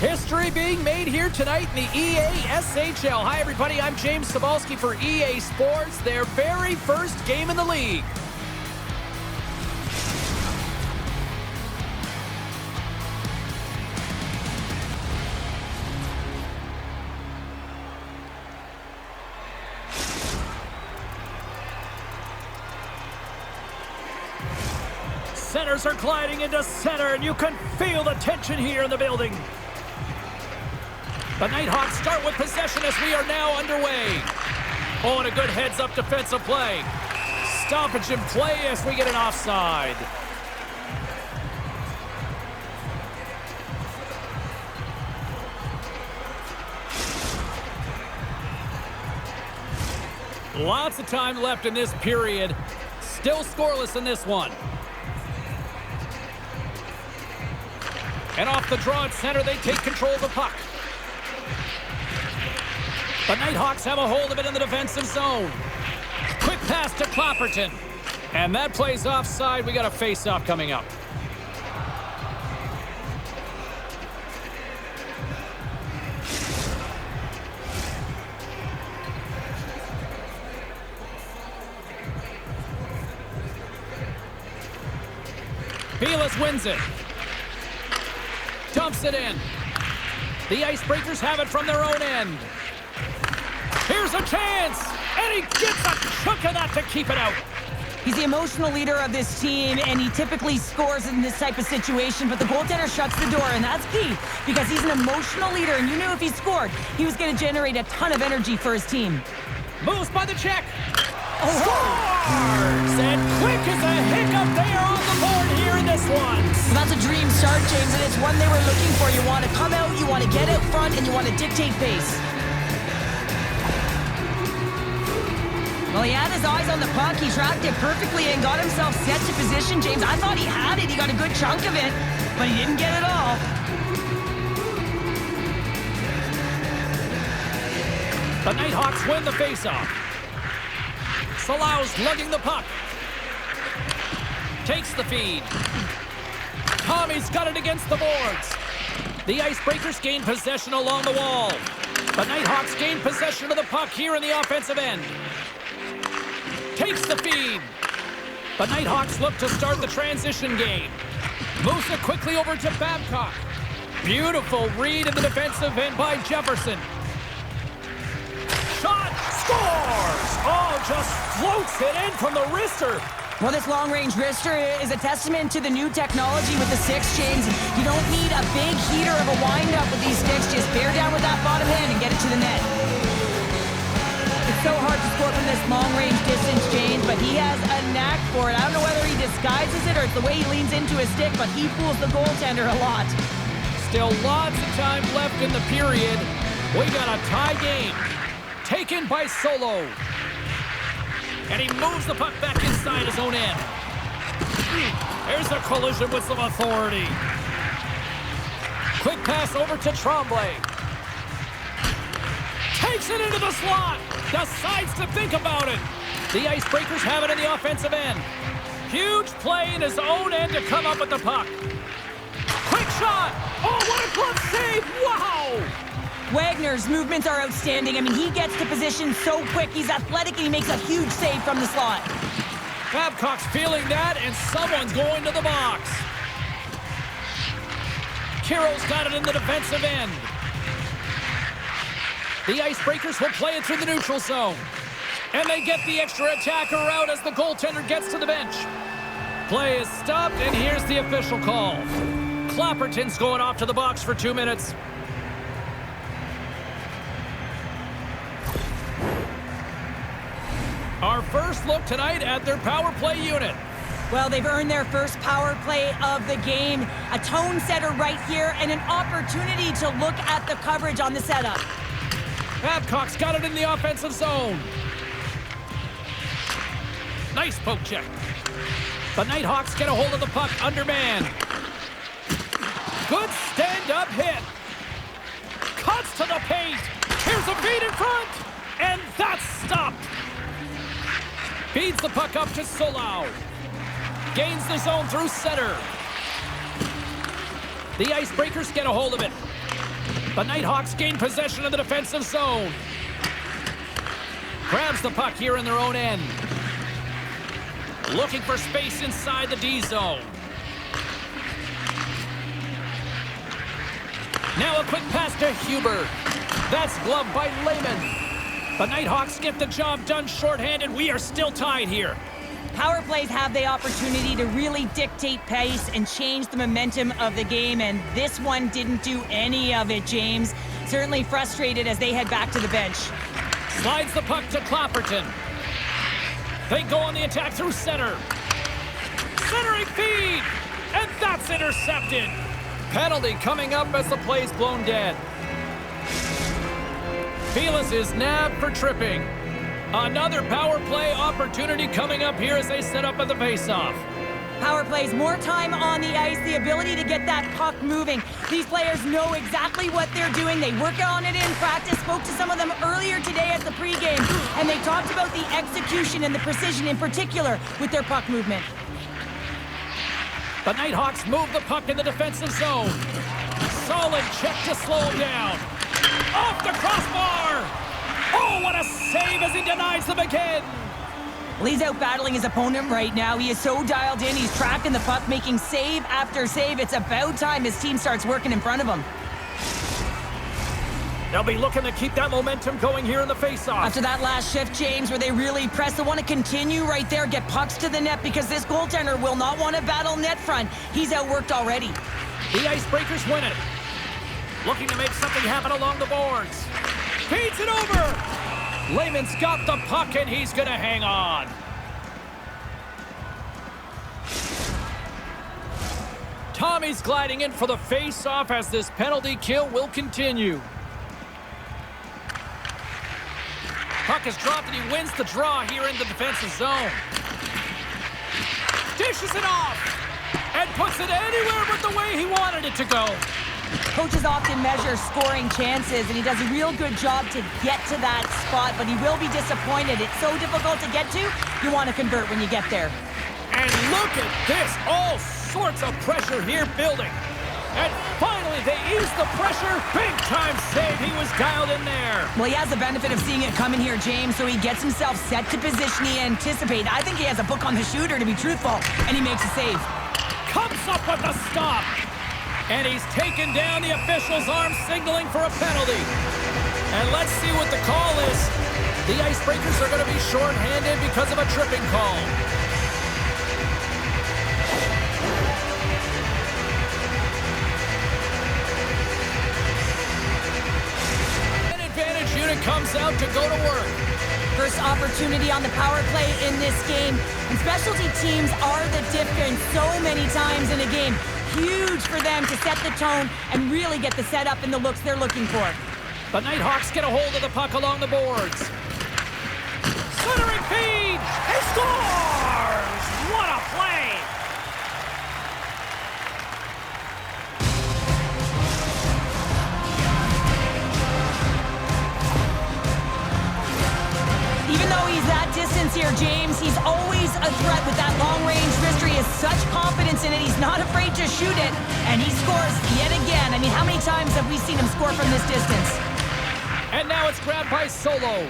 History being made here tonight in the EASHL. Hi, everybody. I'm James Cebulski for EA Sports, their very first game in the league. Centers are gliding into center, and you can feel the tension here in the building. The Nighthawks start with possession as we are now underway. Oh, and a good heads-up defensive play. Stoppage in play as we get an offside. Lots of time left in this period. Still scoreless in this one. And off the draw at center, they take control of the puck. The Nighthawks have a hold of it in the defensive zone. Quick pass to Clapperton. And that plays offside. We got a face-off coming up. Velas wins it. Dumps it in. The Icebreakers have it from their own end. Here's a chance, and he gets a chunk of that to keep it out. He's the emotional leader of this team, and he typically scores in this type of situation, but the goaltender shuts the door, and that's key, because he's an emotional leader, and you knew if he scored, he was going to generate a ton of energy for his team. Moves by the check. Scores! And quick as a hiccup, they are on the board here in this one. Well, that's a dream start, James, and it's one they were looking for. You want to come out, you want to get out front, and you want to dictate pace. Well, he had his eyes on the puck. He tracked it perfectly and got himself set to position, James. I thought he had it. He got a good chunk of it, but he didn't get it all. The Nighthawks win the faceoff. Salau's lugging the puck. Takes the feed. Tommy's got it against the boards. The Icebreakers gain possession along the wall. The Nighthawks gain possession of the puck here in the offensive end. Takes the feed. The Nighthawks look to start the transition game. Moves it quickly over to Babcock. Beautiful read in the defensive end by Jefferson. Shot, scores! Oh, just floats it in from the wrister. Well, this long-range wrister is a testament to the new technology with the sticks, James. You don't need a big heater of a wind-up with these sticks. Just bear down with that bottom hand and get it to the net. It's so hard to score from this long-range distance, James, but he has a knack for it. I don't know whether he disguises it or it's the way he leans into his stick, but he fools the goaltender a lot. Still lots of time left in the period. We got a tie game. Taken by Solo. And he moves the puck back inside his own end. There's a collision with some authority. Quick pass over to Tremblay. Takes it into the slot. Decides to think about it. The Icebreakers have it in the offensive end. Huge play in his own end to come up with the puck. Quick shot. Oh, what a glove save. Wow. Wagner's movements are outstanding. I mean, he gets to position so quick. He's athletic, and he makes a huge save from the slot. Babcock's feeling that, and someone's going to the box. Kiro's got it in the defensive end. The Icebreakers will play it through the neutral zone. And they get the extra attacker out as the goaltender gets to the bench. Play is stopped, and here's the official call. Clapperton's going off to the box for 2 minutes. Our first look tonight at their power play unit. Well, they've earned their first power play of the game. A tone setter right here and an opportunity to look at the coverage on the setup. Babcock's got it in the offensive zone. Nice poke check. The Nighthawks get a hold of the puck undermanned. Good stand-up hit. Cuts to the paint. Here's a feed in front. And that's stopped. Feeds the puck up to Solau. Gains the zone through center. The Icebreakers get a hold of it. The Nighthawks gain possession of the defensive zone. Grabs the puck here in their own end. Looking for space inside the D zone. Now a quick pass to Huber. That's gloved by Lehman. The Nighthawks get the job done shorthanded. We are still tied here. Power plays have the opportunity to really dictate pace and change the momentum of the game, and this one didn't do any of it, James. Certainly frustrated as they head back to the bench. Slides the puck to Clapperton. They go on the attack through center. Centering feed! And that's intercepted. Penalty coming up as the play's blown dead. Felix is nabbed for tripping. Another power play opportunity coming up here as they set up at the faceoff. Power plays, more time on the ice, the ability to get that puck moving. These players know exactly what they're doing. They work on it in practice. Spoke to some of them earlier today at the pregame, and they talked about the execution and the precision in particular with their puck movement. The Nighthawks move the puck in the defensive zone. Solid check to slow him down. Off the crossbar! Oh, what a save as he denies them again! Well, he's out battling his opponent right now. He is so dialed in. He's tracking the puck, making save after save. It's about time his team starts working in front of him. They'll be looking to keep that momentum going here in the faceoff. After that last shift, James, where they really press, they want to continue right there, get pucks to the net, because this goaltender will not want to battle net front. He's outworked already. The Icebreakers win it. Looking to make something happen along the boards. Feeds it over! Lehman's got the puck and he's gonna hang on. Tommy's gliding in for the face-off as this penalty kill will continue. Puck is dropped and he wins the draw here in the defensive zone. Dishes it off and puts it anywhere but the way he wanted it to go. Coaches often measure scoring chances, and he does a real good job to get to that spot, but he will be disappointed. It's so difficult to get to, you want to convert when you get there. And look at this, all sorts of pressure here building. And finally, they ease the pressure. Big time save, he was dialed in there. Well, he has the benefit of seeing it coming here, James, so he gets himself set to position he anticipates. I think he has a book on the shooter, to be truthful, and he makes a save. Comes up with the stop. And he's taken down the official's arm, signaling for a penalty. And let's see what the call is. The Icebreakers are going to be shorthanded because of a tripping call. An advantage unit comes out to go to work. First opportunity on the power play in this game. And specialty teams are the difference so many times in a game. Huge for them to set the tone and really get the setup and the looks they're looking for. The Nighthawks get a hold of the puck along the boards. Centering feed! He scores! What a play! Even though he's that distance here, James, he's always a threat with that long-range wrister. He has such confidence in it. He's not afraid to shoot it, and he scores yet again. I mean, how many times have we seen him score from this distance? And now it's grabbed by Solo.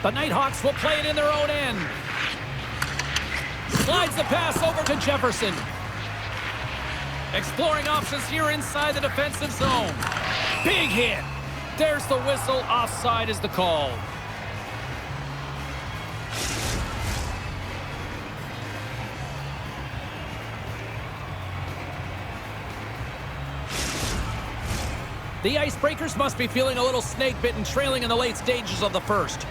The Nighthawks will play it in their own end. Slides the pass over to Jefferson. Exploring options here inside the defensive zone. Big hit. There's the whistle. Offside is the call. The Icebreakers must be feeling a little snake-bitten, trailing in the late stages of the first.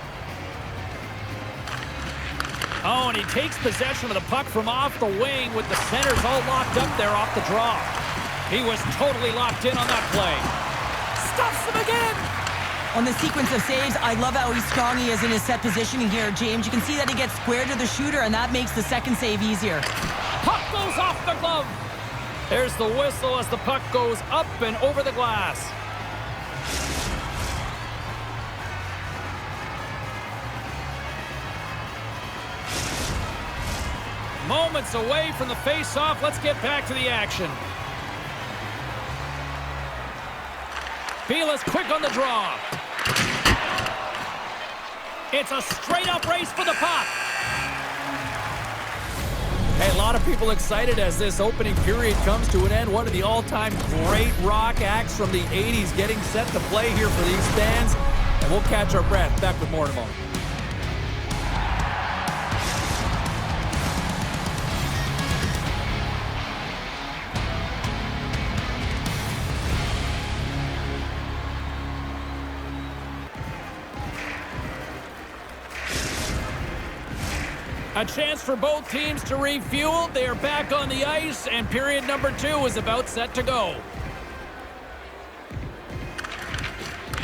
Oh, and he takes possession of the puck from off the wing with the centers all locked up there off the draw. He was totally locked in on that play. Stuffs him again! On the sequence of saves, I love how strong he is in his set positioning here, James. You can see that he gets square to the shooter, and that makes the second save easier. Puck goes off the glove. There's the whistle as the puck goes up and over the glass. Moments away from the face-off. Let's get back to the action. Beal is quick on the draw. It's a straight-up race for the puck. Hey, a lot of people excited as this opening period comes to an end. One of the all-time great rock acts from the 80s getting set to play here for these fans. And we'll catch our breath. Back with more in a moment. A chance for both teams to refuel. They are back on the ice, and period number 2 is about set to go.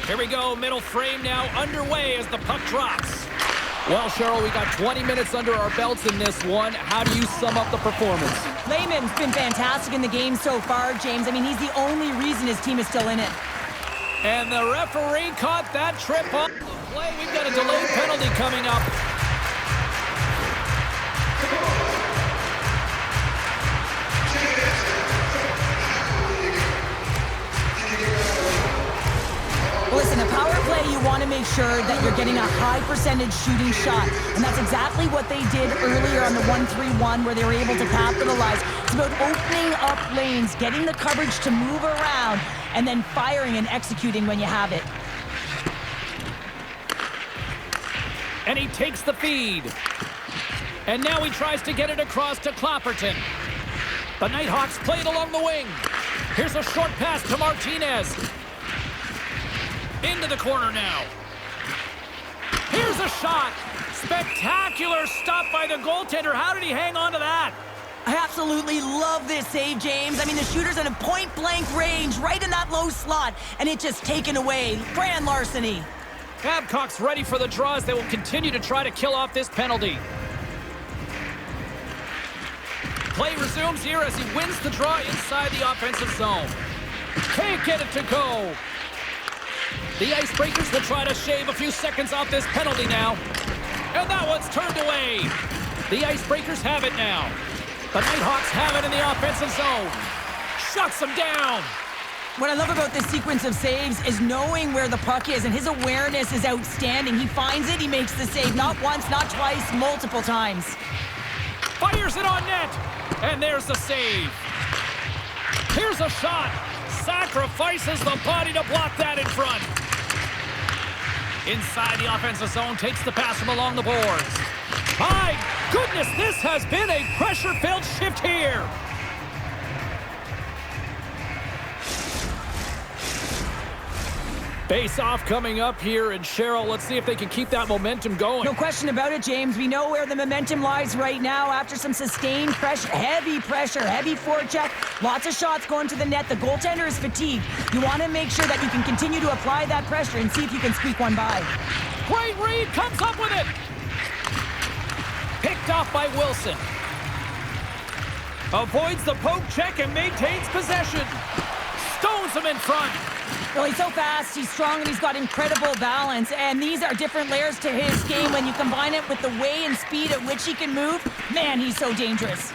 Here we go, middle frame now underway as the puck drops. Well, Cheryl, we got 20 minutes under our belts in this one. How do you sum up the performance? Lehman's been fantastic in the game so far, James. I mean, he's the only reason his team is still in it. And the referee caught that trip on the play. We've got a delayed penalty coming up. Listen, a power play, you want to make sure that you're getting a high percentage shooting shot. And that's exactly what they did earlier on the 1-3-1 where they were able to capitalize. It's about opening up lanes, getting the coverage to move around, and then firing and executing when you have it. And he takes the feed. And now he tries to get it across to Clapperton. The Nighthawks play it along the wing. Here's a short pass to Martinez. Into the corner now. Here's a shot. Spectacular stop by the goaltender. How did he hang on to that? I absolutely love this save, James. I mean, the shooter's in a point-blank range, right in that low slot, and it just taken away. Grand larceny. Babcock's ready for the draw as they will continue to try to kill off this penalty. Play resumes here as he wins the draw inside the offensive zone. Can't get it to go. The Icebreakers will try to shave a few seconds off this penalty now. And that one's turned away. The Icebreakers have it now. The Nighthawks have it in the offensive zone. Shuts them down. What I love about this sequence of saves is knowing where the puck is, and his awareness is outstanding. He finds it, he makes the save not once, not twice, multiple times. Fires it on net. And there's the save. Here's a shot. Sacrifices the body to block that in front. Inside the offensive zone, takes the pass from along the boards. My goodness, this has been a pressure-filled shift here. Face-off coming up here, and Cheryl, let's see if they can keep that momentum going. No question about it, James. We know where the momentum lies right now after some sustained pressure, heavy forecheck, lots of shots going to the net. The goaltender is fatigued. You want to make sure that you can continue to apply that pressure and see if you can squeak one by. Great read, comes up with it. Picked off by Wilson. Avoids the poke check and maintains possession. Stones him in front. Well, he's so fast, he's strong, and he's got incredible balance. And these are different layers to his game. When you combine it with the way and speed at which he can move, man, he's so dangerous.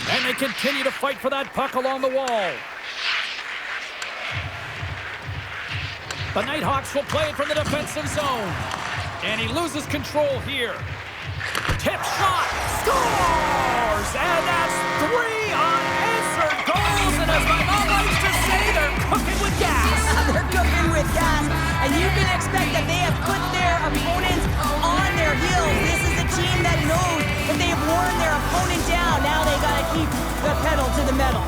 And they continue to fight for that puck along the wall. The Nighthawks will play it from the defensive zone. And he loses control here. Tip shot, scores! And that's 3 unanswered goals. And as my mom likes to say, they're cooking with gas. They're cooking with gas, and you can expect that they have put their opponents on their heels. This is a team that knows that they have worn their opponent down. Now they got to keep the pedal to the metal.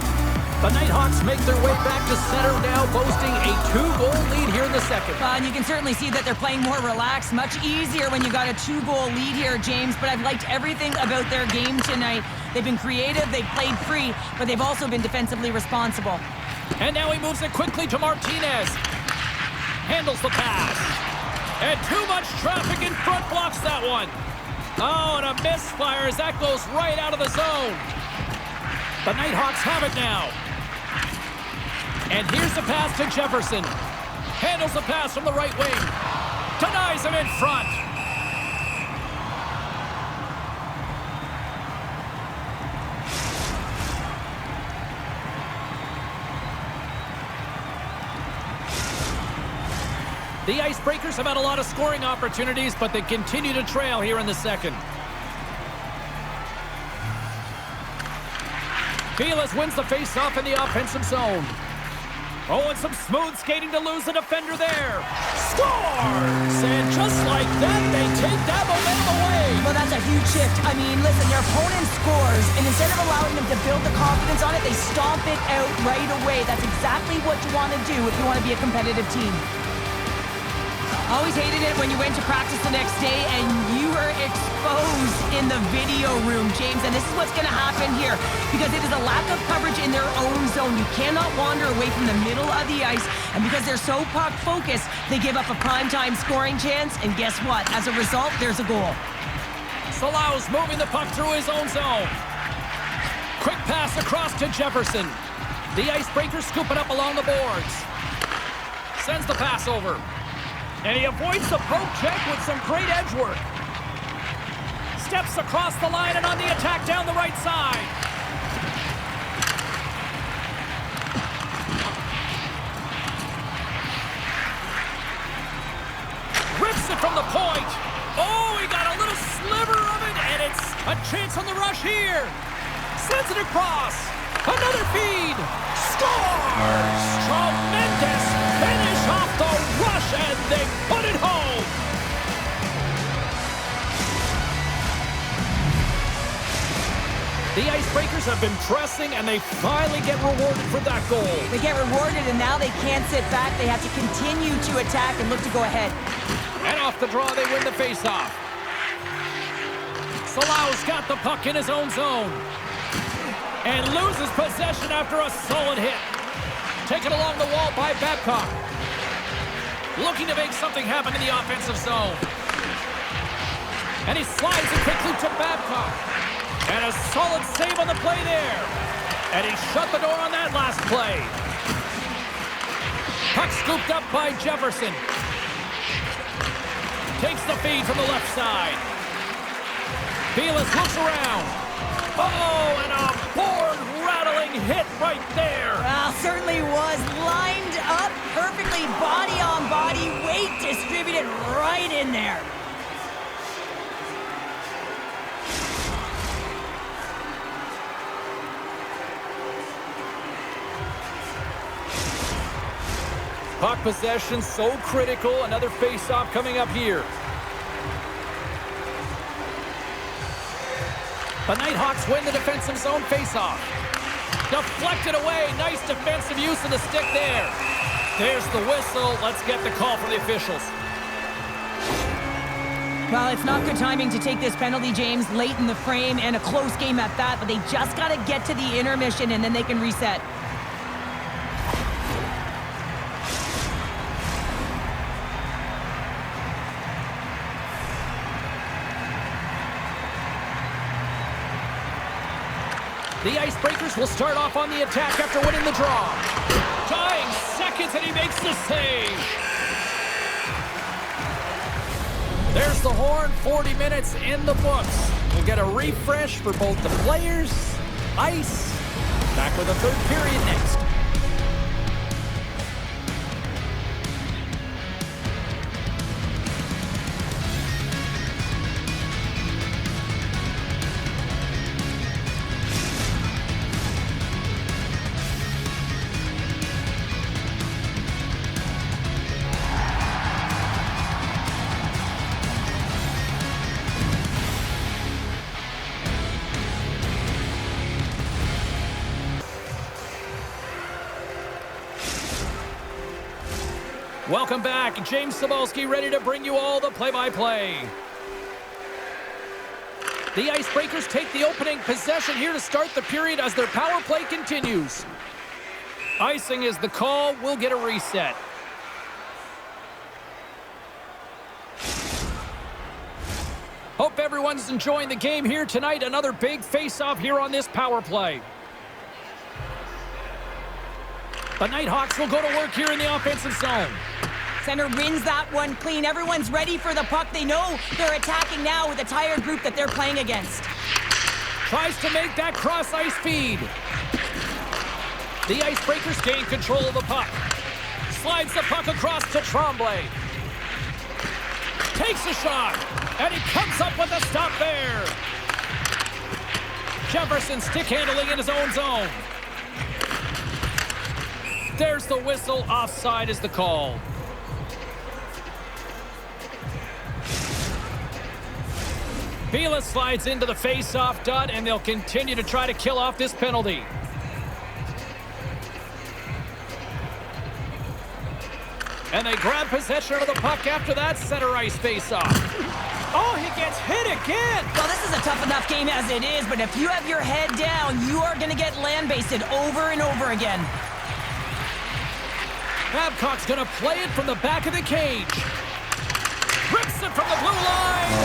The Nighthawks make their way back to center now, boasting a 2-goal lead here in the second. And you can certainly see that they're playing more relaxed. Much easier when you got a 2-goal lead here, James, but I've liked everything about their game tonight. They've been creative, they've played free, but they've also been defensively responsible. And now he moves it quickly to Martinez. Handles the pass. And too much traffic in front blocks that one. Oh, and a misfire as that goes right out of the zone. The Nighthawks have it now. And here's the pass to Jefferson. Handles the pass from the right wing. Denies him in front. The Icebreakers have had a lot of scoring opportunities, but they continue to trail here in the second. Goalies wins the face-off in the offensive zone. Oh, and some smooth skating to lose the defender there. Scores! And just like that, they take that momentum away. Well, that's a huge shift. I mean, listen, their opponent scores, and instead of allowing them to build the confidence on it, they stomp it out right away. That's exactly what you want to do if you want to be a competitive team. Always hated it when you went to practice the next day and you were exposed in the video room, James. And this is what's going to happen here because it is a lack of coverage in their own zone. You cannot wander away from the middle of the ice. And because they're so puck-focused, they give up a primetime scoring chance. And guess what? As a result, there's a goal. Salau's moving the puck through his own zone. Quick pass across to Jefferson. The Icebreakers scoop it up along the boards. Sends the pass over. And he avoids the poke check with some great edge work. Steps across the line and on the attack down the right side. Rips it from the point. Oh, he got a little sliver of it, and it's a chance on the rush here. Sends it across. Another feed. Scores! Tremendous finish off the rush, and they put it home. The Icebreakers have been pressing, and they finally get rewarded for that goal. They get rewarded, and now they can't sit back. They have to continue to attack and look to go ahead. And off the draw, they win the faceoff. Salau's got the puck in his own zone. And loses possession after a solid hit. Taken along the wall by Babcock. Looking to make something happen in the offensive zone. And he slides it quickly to Babcock. And a solid save on the play there. And he shut the door on that last play. Puck scooped up by Jefferson. Takes the feed from the left side. Goalies looks around. Oh, and a board-rattling hit right there. Well, certainly was lined up perfectly, body on body, weight distributed right in there. Puck possession so critical. Another face-off coming up here. The Nighthawks win the defensive zone face-off. Deflected away. Nice defensive use of the stick there. There's the whistle. Let's get the call from the officials. Well, it's not good timing to take this penalty, James, late in the frame and a close game at that, but they just got to get to the intermission and then they can reset. The Icebreakers will start off on the attack after winning the draw. Dying seconds, and he makes the save. There's the horn, 40 minutes in the books. We'll get a refresh for both the players, ice. Back with the third period next. Welcome back. James Cebulski ready to bring you all the play-by-play. The Icebreakers take the opening possession here to start the period as their power play continues. Icing is the call. We'll get a reset. Hope everyone's enjoying the game here tonight. Another big face-off here on this power play. The Nighthawks will go to work here in the offensive zone. Center wins that one clean. Everyone's ready for the puck. They know they're attacking now with a tired group that they're playing against. Tries to make that cross-ice feed. The Icebreakers gain control of the puck. Slides the puck across to Tremblay. takes a shot, and he comes up with a stop there. Jefferson stick handling in his own zone. There's the whistle. Offside is the call. Vila slides into the face-off dot, and they'll continue to try to kill off this penalty. And they grab possession of the puck after that center ice face-off. Oh, he gets hit again. Well, this is a tough enough game as it is, but if you have your head down, you are going to get land-basted over and over again. Babcock's going to play it from the back of the cage. Rips it from the blue line.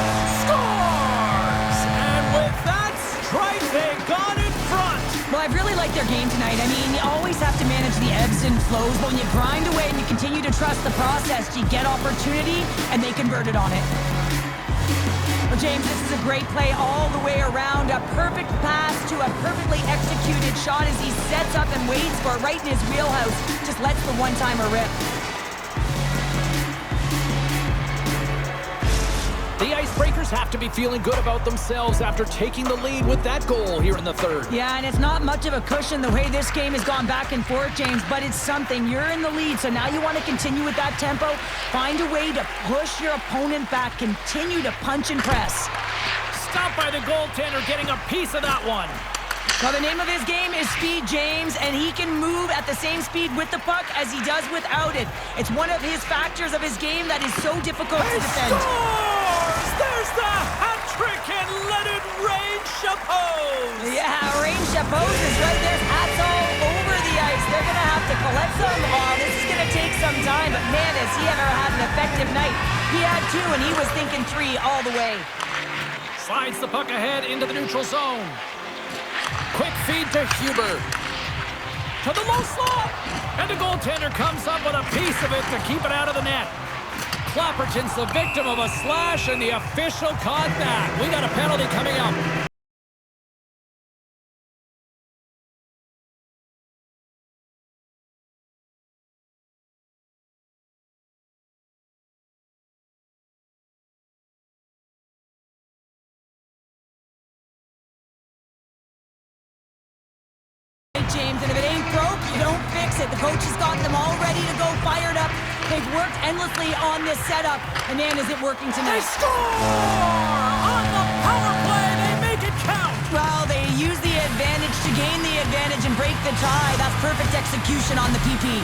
Scores! And with that strike, they got in front. Well, I really like their game tonight. I mean, you always have to manage the ebbs and flows, but when you grind away and you continue to trust the process, you get opportunity, and they converted on it. Well, James, this is a great play all the way around. A perfect pass to a perfectly executed shot as he sets up and waits for it right in his wheelhouse. Just lets the one-timer rip. The Icebreakers have to be feeling good about themselves after taking the lead with that goal here in the third. Yeah, and it's not much of a cushion the way this game has gone back and forth, James, but it's something. You're in the lead, so now you want to continue with that tempo. Find a way to push your opponent back. Continue to punch and press. Stopped by the goaltender, getting a piece of that one. Now, the name of his game is speed, James, and he can move at the same speed with the puck as he does without it. It's one of his factors of his game that is so difficult to defend. Scores! There's the hat trick, and let it rain, Chapeau! Yeah, rain Chapeau is right there. Hats all over the ice. They're going to have to collect some. This is going to take some time, but man, has he ever had an effective night. He had 2, and he was thinking 3 all the way. Slides the puck ahead into the neutral zone. Quick feed to Huber. To the low slot. And the goaltender comes up with a piece of it to keep it out of the net. Clapperton's the victim of a slash, and the official caught that. We got a penalty coming up. James, and if it ain't broke, you don't fix it. The coach has got them all ready to go, fired up. They've worked endlessly on this setup, and man, is it working tonight. They score! On the power play, they make it count! Well, they use the advantage to gain the advantage and break the tie. That's perfect execution on the PP.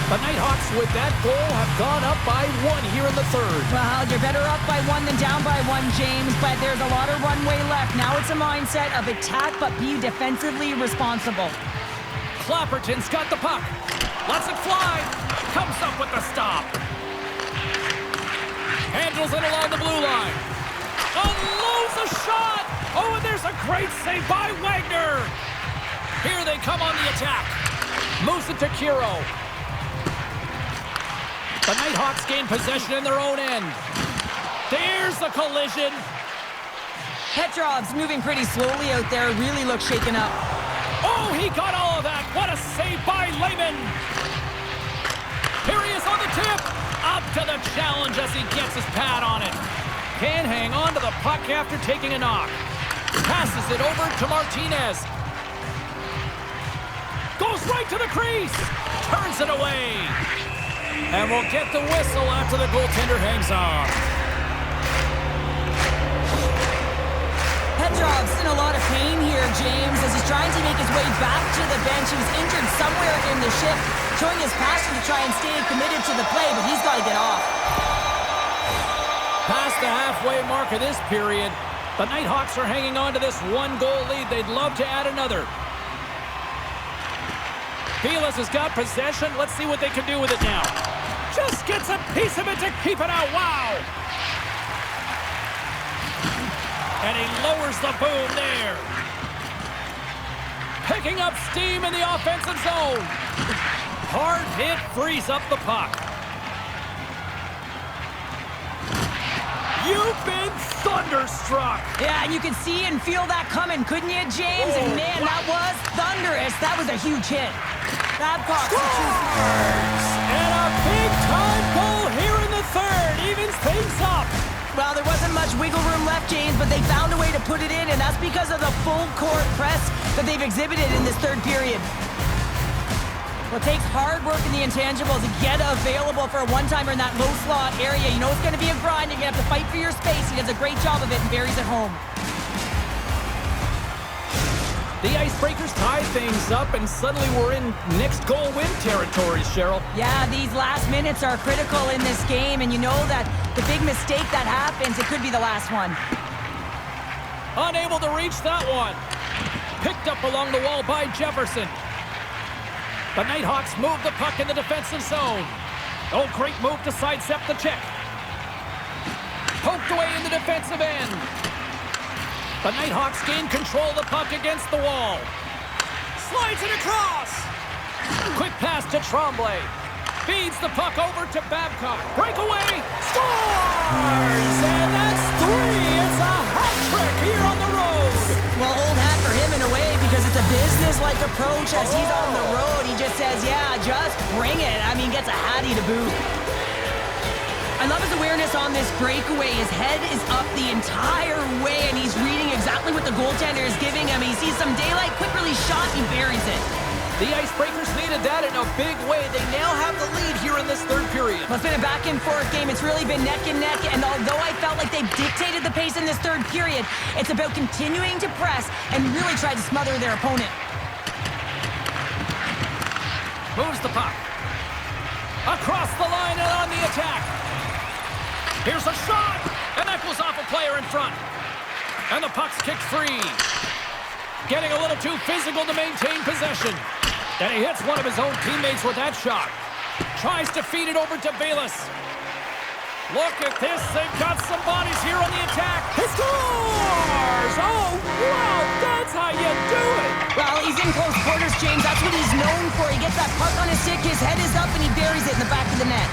The Nighthawks, with that goal, have gone up by 1 here in the third. Well, you're better up by 1 than down by 1, James, but there's a lot of runway left. Now it's a mindset of attack, but be defensively responsible. Clapperton's got the puck. Lets it fly. Comes up with the stop. Handles it along the blue line. Unloads a shot. Oh, and there's a great save by Wagner. Here they come on the attack. Moves it to Kiro. The Nighthawks gain possession in their own end. There's the collision. Petrov's moving pretty slowly out there. Really looks shaken up. Oh, he got all of that. What a save by Lehman. Here he is on the tip. Up to the challenge as he gets his pad on it. Can't hang on to the puck after taking a knock. Passes it over to Martinez. Goes right to the crease. Turns it away. And we'll get the whistle after the goaltender hangs off. Petrov's in a lot of pain here, James, as he's trying to make his way back to the bench. He was injured somewhere in the shift, showing his passion to try and stay committed to the play, but he's got to get off. Past the halfway mark of this period, the Nighthawks are hanging on to this 1-goal lead. They'd love to add another. Vilas has got possession. Let's see what they can do with it now. Just gets a piece of it to keep it out. Wow! And he lowers the boom there. Picking up steam in the offensive zone. Hard hit frees up the puck. You've been thunderstruck. Yeah, and you can see and feel that coming, couldn't you, James? Oh, and man, wow. that was thunderous. That was a huge hit. Babcock. Scores! And a big-time goal here things up. Well, there wasn't much wiggle room left, James, but they found a way to put it in, and that's because of the full court press that they've exhibited in this third period. Well, it takes hard work in the intangibles to get available for a one-timer in that low slot area. You know it's going to be a grind. You're going to have to fight for your space. He does a great job of it and buries it home. The Icebreakers tie things up, and suddenly we're in next goal win territory, Cheryl. Yeah, these last minutes are critical in this game, and you know that the big mistake that happens, it could be the last one. Unable to reach that one. Picked up along the wall by Jefferson. The Nighthawks move the puck in the defensive zone. Oh, great move to sidestep the check. Poked away in the defensive end. The Nighthawks gain control of the puck against the wall. Slides it across. Quick pass to Tremblay. Feeds the puck over to Babcock. Breakaway. Scores! And that's 3. It's a hat trick here on the road. Well, old hat for him in a way because it's a business-like approach as he's on the road. He just says, yeah, just bring it. I mean, gets a hattie to boot. I love his awareness on this breakaway. His head is up the entire way, and he's reading exactly what the goaltender is giving him. He sees some daylight, quick release shot, he buries it. The Icebreakers needed that in a big way. They now have the lead here in this third period. Well, it's been a back-and-forth game. It's really been neck and neck, and although I felt like they've dictated the pace in this third period, it's about continuing to press and really try to smother their opponent. Moves the puck. Across the line and on the attack. Here's a shot, and that goes off a player in front. And the puck's kicked free. Getting a little too physical to maintain possession. And he hits one of his own teammates with that shot. Tries to feed it over to Bayless. Look at this. They've got some bodies here on the attack. He scores! Oh, wow, that's how you do it. Well, he's in close quarters, James. That's what he's known for. He gets that puck on his stick, his head is up, and he buries it in the back of the net.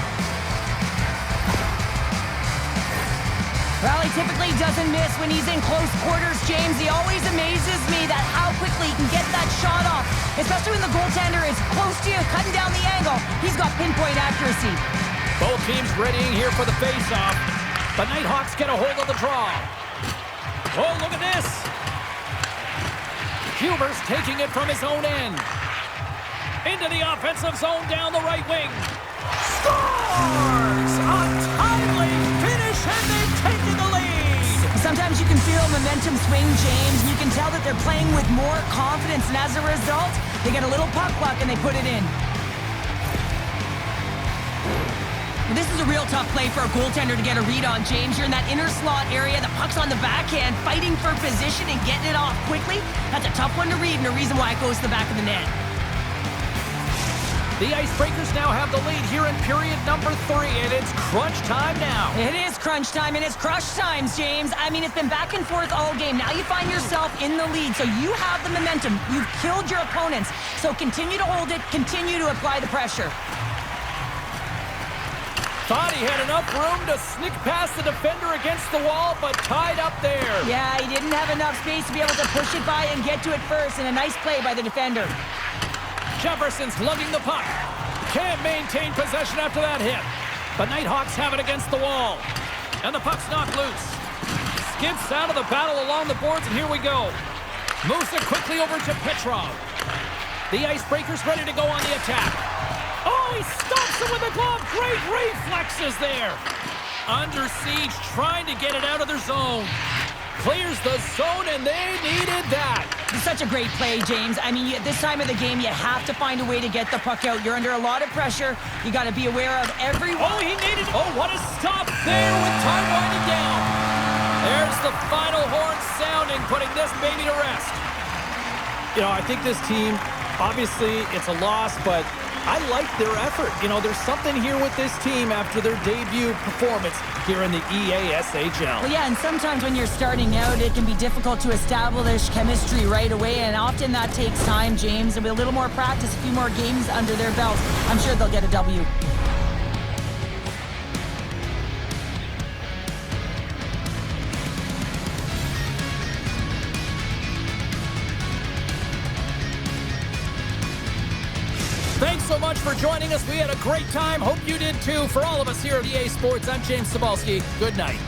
Well, he typically doesn't miss when he's in close quarters, James. He always amazes me that how quickly he can get that shot off, especially when the goaltender is close to you, cutting down the angle. He's got pinpoint accuracy. Both teams readying here for the face-off. The Nighthawks get a hold of the draw. Oh, look at this. Huber's taking it from his own end. Into the offensive zone down the right wing. Scores! A timely finish, and they've taken the lead. Sometimes you can feel momentum swing, James, and you can tell that they're playing with more confidence, and as a result, they get a little puck luck and they put it in. This is a real tough play for a goaltender to get a read on, James. You're in that inner slot area, the puck's on the backhand, fighting for position and getting it off quickly. That's a tough one to read, and a reason why it goes to the back of the net. The Icebreakers now have the lead here in period number 3, and it's crunch time now. It is crunch time, and it's crush times, James. I mean, it's been back and forth all game. Now you find yourself in the lead, so you have the momentum. You've killed your opponents, so continue to hold it, continue to apply the pressure. Thought he had enough room to sneak past the defender against the wall, but tied up there. Yeah, he didn't have enough space to be able to push it by and get to it first, and a nice play by the defender. Jefferson's lugging the puck. Can't maintain possession after that hit. The Nighthawks have it against the wall. And the puck's knocked loose. Skips out of the battle along the boards, and here we go. Moves it quickly over to Petrov. The Icebreakers ready to go on the attack. Oh, he stops him with a glove. Great reflexes there. Under siege, trying to get it out of their zone. Clears the zone, and they needed that. It's such a great play, James. I mean, at this time of the game, you have to find a way to get the puck out. You're under a lot of pressure. You got to be aware of everyone. Oh, he needed... Oh, what a stop there with time winding down. There's the final horn sounding, putting this baby to rest. You know, I think this team, obviously, it's a loss, but I like their effort. You know, there's something here with this team after their debut performance here in the EASHL. Well, yeah, and sometimes when you're starting out, it can be difficult to establish chemistry right away, and often that takes time, James. And with a little more practice, a few more games under their belts, I'm sure they'll get a W. Thanks so much for joining us. We had a great time. Hope you did too. For all of us here at EA Sports, I'm James Cebulski. Good night.